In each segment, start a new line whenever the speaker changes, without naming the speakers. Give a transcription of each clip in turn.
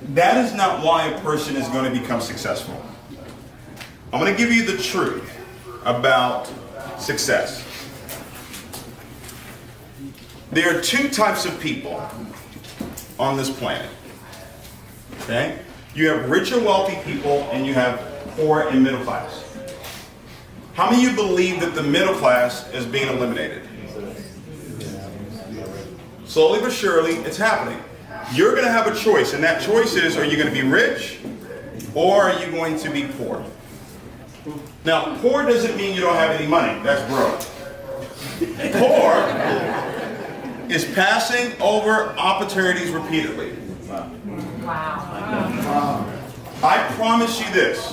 That is not why a person is going to become successful. I'm going to give you the truth about success. There are two types of people on this planet. Okay? You have rich and wealthy people, and you have poor and middle class. How many of you believe that the middle class is being eliminated? Slowly but surely, it's happening. You're going to have a choice, and that choice is, are you going to be rich or are you going to be poor? Now, poor doesn't mean you don't have any money. That's broke. Poor is passing over opportunities repeatedly.
Wow.
I promise you this.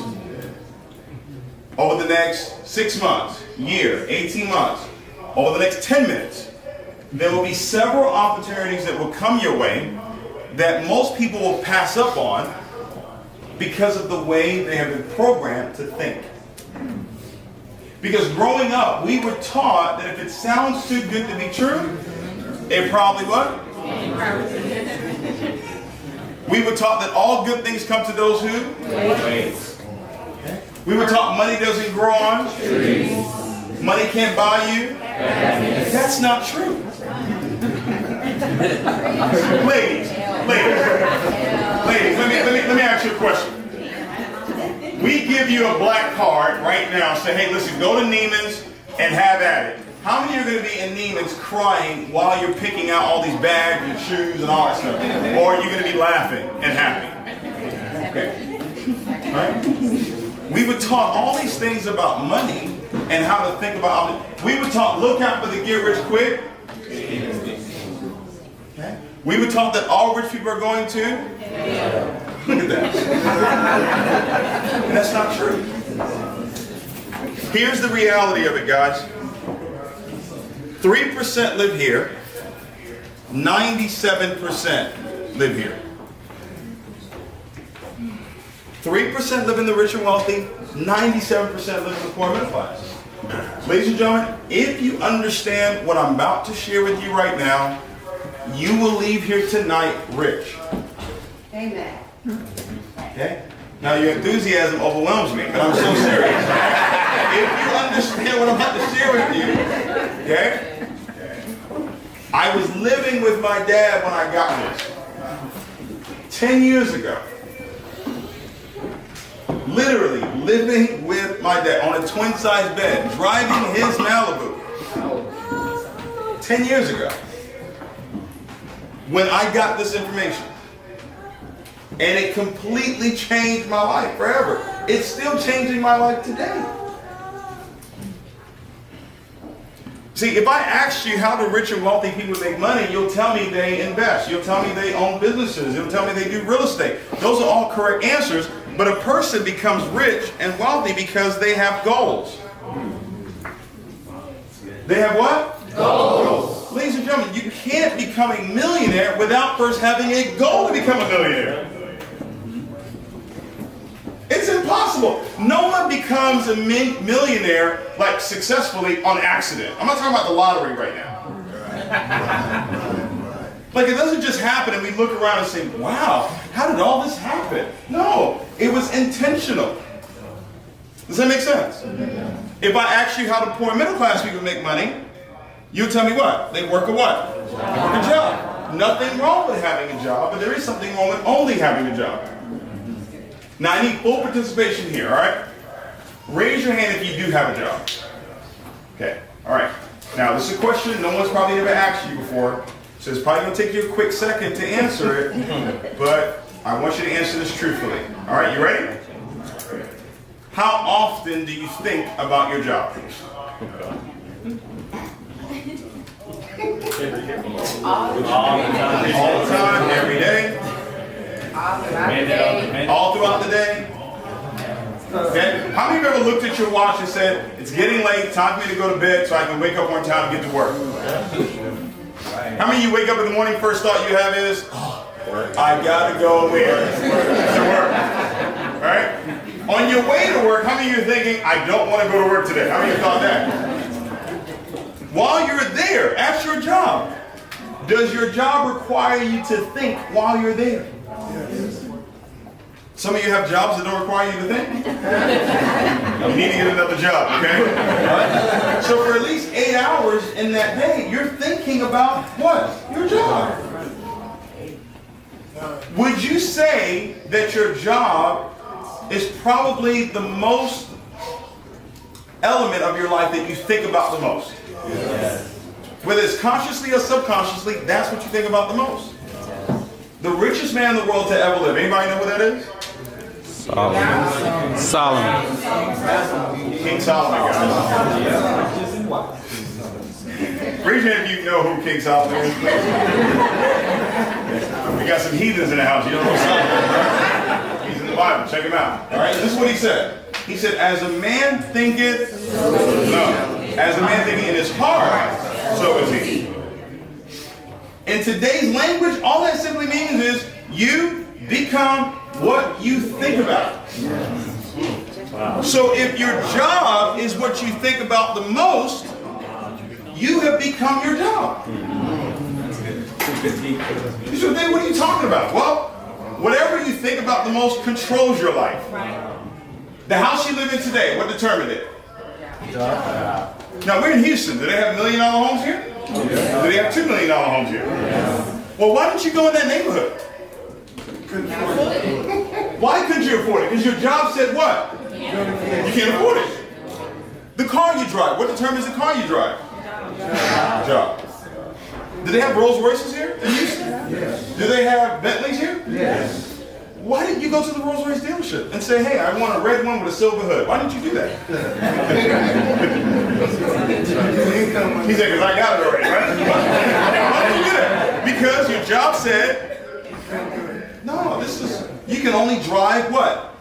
Over the next 6 months, year, 18 months, over the next 10 minutes, there will be several opportunities that will come your way that most people will pass up on because of the way they have been programmed to think. Because growing up, we were taught that if it sounds too good to be true, it probably what? We were taught that all good things come to those who? Wait. We were taught money doesn't grow on trees. Money can't buy you. That's not true. Ladies, let me ask you a question. We give you a black card right now, say, hey, listen, go to Neiman's and have at it. How many are going to be in Neiman's crying while you're picking out all these bags and shoes and all that stuff? Or are you going to be laughing and happy? Okay. All right? We were taught all these things about money and how to think about it. We were taught, look out for the get rich quick. Okay. We were taught that all rich people are going to. Look at that. And that's not true. Here's the reality of it, guys. 3% live here. 97% live here. 3% live in the rich and wealthy. 97% live in the poor middle class. Ladies and gentlemen, if you understand what I'm about to share with you right now, you will leave here tonight rich.
Amen.
Okay? Now your enthusiasm overwhelms me, but I'm so serious. If you understand what I'm about to share with you, okay? I was living with my dad when I got this. 10 years ago. Literally living with my dad on a twin-size bed, driving his Malibu. 10 years ago. When I got this information. And it completely changed my life forever. It's still changing my life today. See, if I asked you how do rich and wealthy people make money, you'll tell me they invest. You'll tell me they own businesses. You'll tell me they do real estate. Those are all correct answers. But a person becomes rich and wealthy because they have goals. They have what? Goals. Ladies and gentlemen, you can't become a millionaire without first having a goal to become a millionaire. It's impossible. No one becomes a millionaire like successfully on accident. I'm not talking about the lottery right now. Like it doesn't just happen and we look around and say, wow, how did all this happen? No, it was intentional. Does that make sense? If I ask you how the poor middle class people make money, you tell me what? They work a what? They work a job. Nothing wrong with having a job, but there is something wrong with only having a job. Now I need full participation here, all right? Raise your hand if you do have a job. Okay, all right. Now this is a question no one's probably ever asked you before, so it's probably going to take you a quick second to answer it, but I want you to answer this truthfully. All right, you ready? How often do you think about your job?
All the
time, every day? All throughout the day? Okay. How many of you ever looked at your watch and said, it's getting late, time for me to go to bed so I can wake up on time and get to work? How many of you wake up in the morning, first thought you have is, oh, I gotta go where? To work. All right? On your way to work, how many of you are thinking, I don't want to go to work today? How many of you thought that? While you're there, at your job, does your job require you to think while you're there? Some of you have jobs that don't require you to think. You need to get another job, okay? All right? So for at least 8 hours in that day, you're thinking about what? Your job. Would you say that your job is probably the most element of your life that you think about the most? Yes. Whether it's consciously or subconsciously, that's what you think about the most. The richest man in the world to ever live. Anybody know who that is?
Solomon.
King Solomon, guys. Raise your hand if you know who King Solomon is, please. We got some heathens in the house. You don't know who Solomon is, right? He's in the Bible. Check him out. All right, this is what he said. He said, as a man thinketh, as a man thinketh in his heart, so is he. In today's language, all that simply means is you become what you think about. Wow. So if your job is what you think about the most, you have become your job. You should think, what are you talking about? Well, whatever you think about the most controls your life. The house you live in today, what determined it? Now we're in Houston. Do they have $1 million homes here? Do they have $2 million homes here? Well, why didn't you go in that neighborhood? Why couldn't you afford it? Because your job said what? You can't afford it. The car you drive, what determines the car you drive? Job. Do they have Rolls Royces here in Houston? Yes. Do they have Bentleys here? Yes. Why didn't you go to the Rolls Royce dealership and say, hey, I want a red one with a silver hood? Why didn't you do that? He said, because I got it already, right? Why didn't you do that? Because your job said, no, this is, you can only drive what?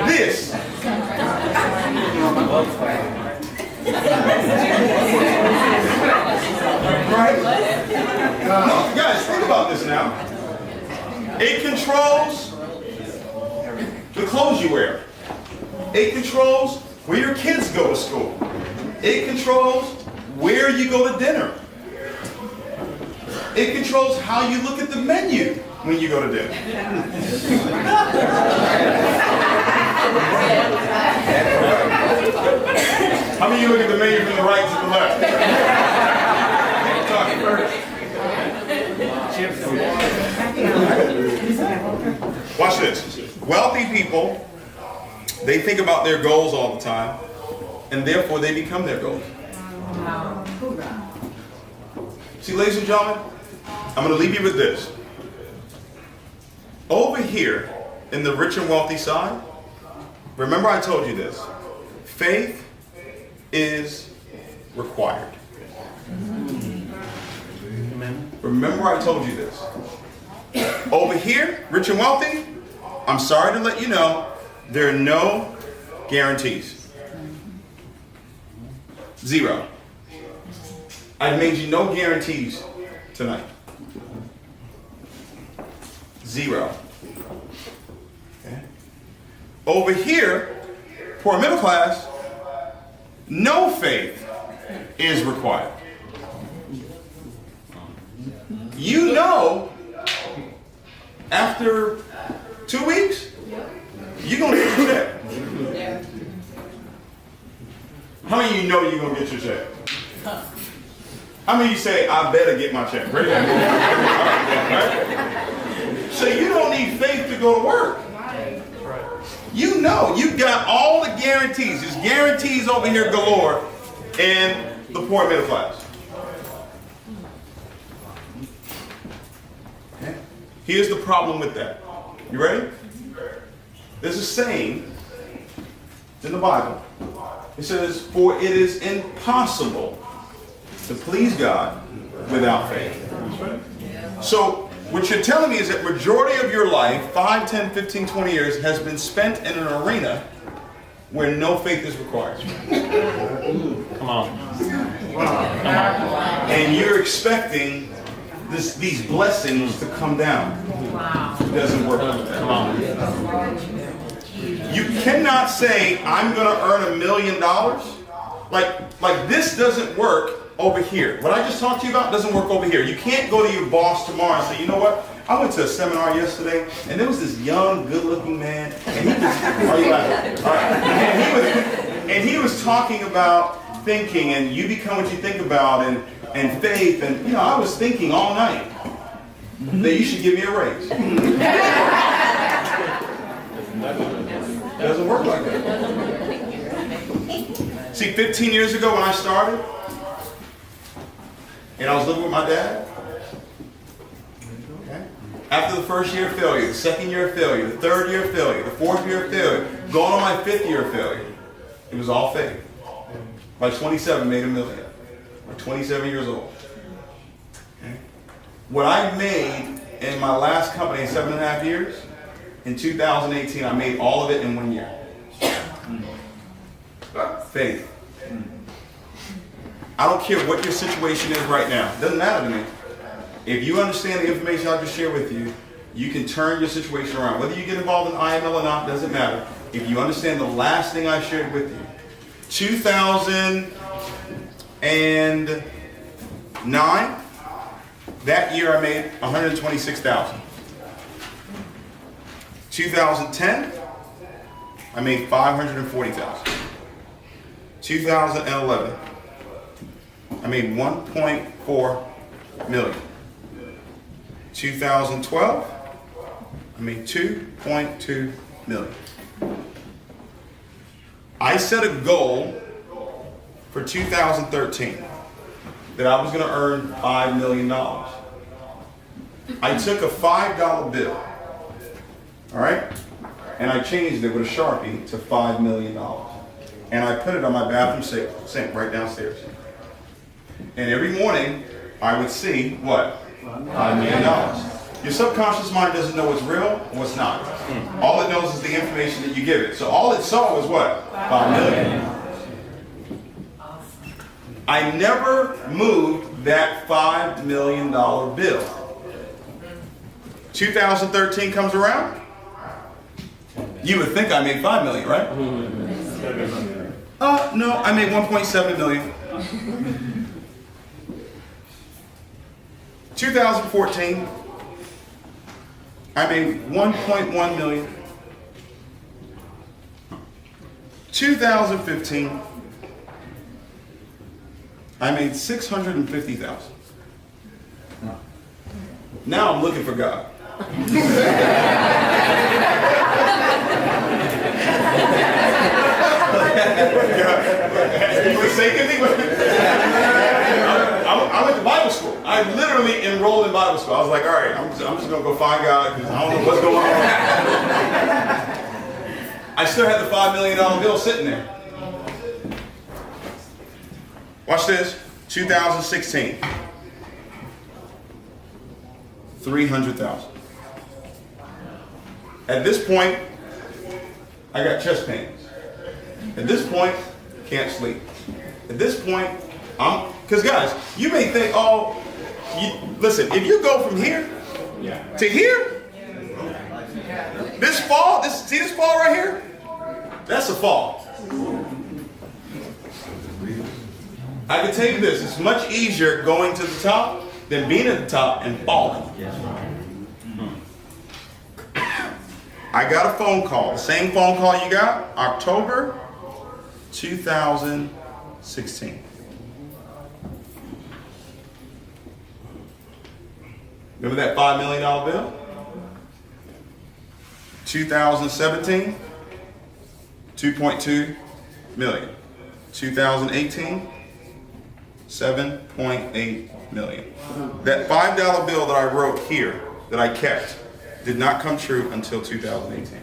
This. Right? No, guys, think about this now. It controls the clothes you wear. It controls where your kids go to school. It controls where you go to dinner. It controls how you look at the menu when you go to dinner. How many of you look at the menu from the right to the left? I'm talking first. Watch this. Wealthy people, they think about their goals all the time, and therefore they become their goals. See, ladies and gentlemen, I'm going to leave you with this. Over here, in the rich and wealthy side, remember I told you this. Faith is required. Remember I told you this. Over here, rich and wealthy, I'm sorry to let you know, there are no guarantees. Zero. I've made you no guarantees tonight. Zero. Okay. Over here, poor middle class, no faith is required. You know, after 2 weeks, you're going to get your check. How many of you know you're going to get your check? How many of you say, I better get my check? Right? So you don't need faith to go to work. You know, you've got all the guarantees. There's guarantees over here galore in the poor middle class. Okay. Here's the problem with that. You ready? There's a saying in the Bible. It says, for it is impossible to please God without faith. So what you're telling me is that majority of your life, 5, 10, 15, 20 years, has been spent in an arena where no faith is required.
Come on.
And you're expecting these blessings to come down. It doesn't work like that.
Come on.
You cannot say, I'm going to earn $1 million. Like this doesn't work over here. What I just talked to you about doesn't work over here. You can't go to your boss tomorrow and say, you know what? I went to a seminar yesterday, and there was this young, good-looking man, and he was, are you laughing? All right. And he was talking about thinking, and you become what you think about, and faith, and you know, I was thinking all night that you should give me a raise. It doesn't work like that. See, 15 years ago when I started, and I was living with my dad, okay? After the first year of failure, the second year of failure, the third year of failure, the fourth year of failure, going on my fifth year of failure, it was all faith. By 27, made $1 million. By 27 years old. Okay? What I made in my last company in 7.5 years, in 2018, I made all of it in 1 year. Faith. I don't care what your situation is right now. It doesn't matter to me. If you understand the information I just shared with you, you can turn your situation around. Whether you get involved in IML or not, doesn't matter. If you understand the last thing I shared with you. 2009, that year I made $126,000. 2010, I made $540,000. 2011, I made $1.4 million. 2012, I made $2.2 million. I set a goal for 2013 that I was going to earn $5 million. I took a $5 bill, all right, and I changed it with a Sharpie to $5 million. And I put it on my bathroom sink right downstairs. And every morning, I would see what? $5 million. Your subconscious mind doesn't know what's real and what's not. All it knows is the information that you give it. So all it saw was what? $5 million. I never moved that $5 million bill. 2013 comes around. You would think I made $5 million, right? No, I made $1.7 million. 2014, I made $1.1 million. 2015, I made $650,000. Now I'm looking for God. I went to Bible school. I literally enrolled in Bible school. I was like, all right, I'm just going to go find God because I don't know what's going on. I still had the $5 million bill sitting there. Watch this. 2016. 300,000. At this point, I got chest pains. At this point, can't sleep. At this point, because guys, you may think, listen, if you go from here to here, this fall, see this fall right here? That's a fall. I can tell you this, it's much easier going to the top than being at the top and falling. I got a phone call, the same phone call you got, October 2016. Remember that $5 million bill? 2017, 2.2 million. 2018, 7.8 million. That $5 bill that I wrote here, that I kept, did not come true until 2018.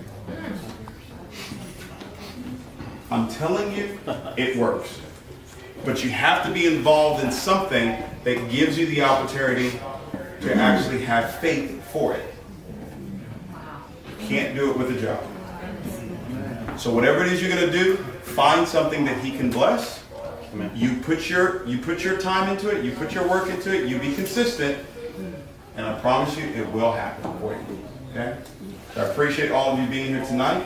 I'm telling you, it works. But you have to be involved in something that gives you the opportunity to actually have faith for it. You can't do it with a job. So whatever it is you're going to do, find something that he can bless. You put your time into it, you put your work into it, you be consistent, and I promise you it will happen for you. Okay? So I appreciate all of you being here tonight.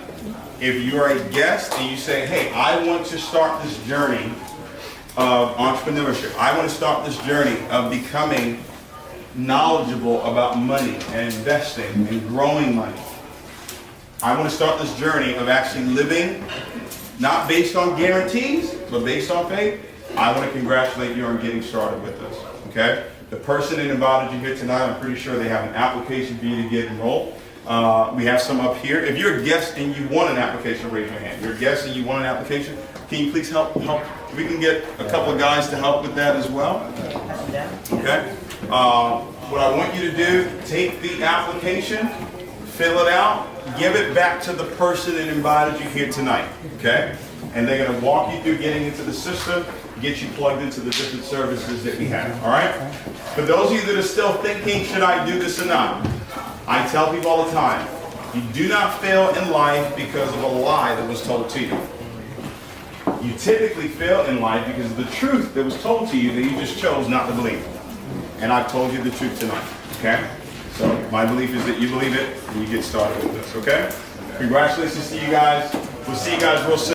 If you are a guest and you say, hey, I want to start this journey of entrepreneurship, I want to start this journey of becoming knowledgeable about money and investing and growing money. I want to start this journey of actually living, not based on guarantees, but based on faith. I want to congratulate you on getting started with this, okay? The person that invited you here tonight, I'm pretty sure they have an application for you to get enrolled. We have some up here. If you're a guest and you want an application, raise your hand. If you're a guest and you want an application, can you please help? We can get a couple of guys to help with that as well. Okay? What I want you to do, take the application, fill it out, give it back to the person that invited you here tonight. Okay? And they're going to walk you through getting into the system, get you plugged into the different services that we have. All right? For those of you that are still thinking, should I do this or not? I tell people all the time, you do not fail in life because of a lie that was told to you. You typically fail in life because of the truth that was told to you that you just chose not to believe. And I've told you the truth tonight. Okay? So my belief is that you believe it and you get started with this. Okay? Congratulations to you guys. We'll see you guys real soon.